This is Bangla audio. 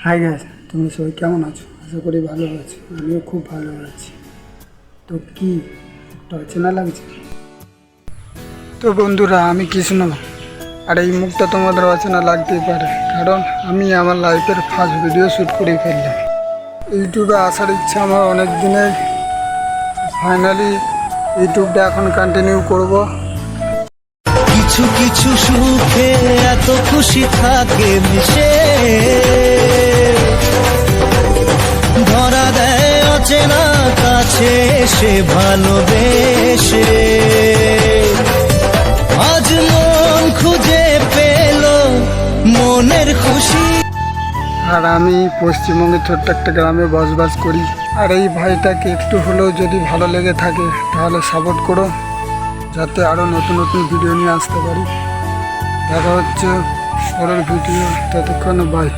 হাই গাইস, তুমি সবাই কেমন আছো? আশা করি ভালো আছো। আমিও খুব ভালো আছি। তো কি একটা অচেনা লাগছে? তো বন্ধুরা, আমি কৃষ্ণ। আর এই মুখটা তোমাদের অচেনা লাগতেই পারে, কারণ আমি আমার লাইফের ফার্স্ট ভিডিও শ্যুট করে ফেললাম। ইউটিউবে আসার ইচ্ছা আমার অনেক দিনের। ফাইনালি ইউটিউবটা এখন কন্টিনিউ করব। কিছু কিছু সুখে এত খুশি থাকে মিশে, ধরা দেয় অচেনা কাছে সে ভালোবেসে। আজ মন খুঁজে পেল মনের খুশি। আর আমি পশ্চিমবঙ্গের ছোট্ট একটা গ্রামে বসবাস করি। আর এই ভাইটাকে একটু হলেও যদি ভালো লেগে থাকে তাহলে সাপোর্ট করো, যাতে আরও নতুন নতুন ভিডিও নিয়ে আসতে পারি। দেখা হচ্ছে পরের ভিডিও, ততক্ষণ বাই।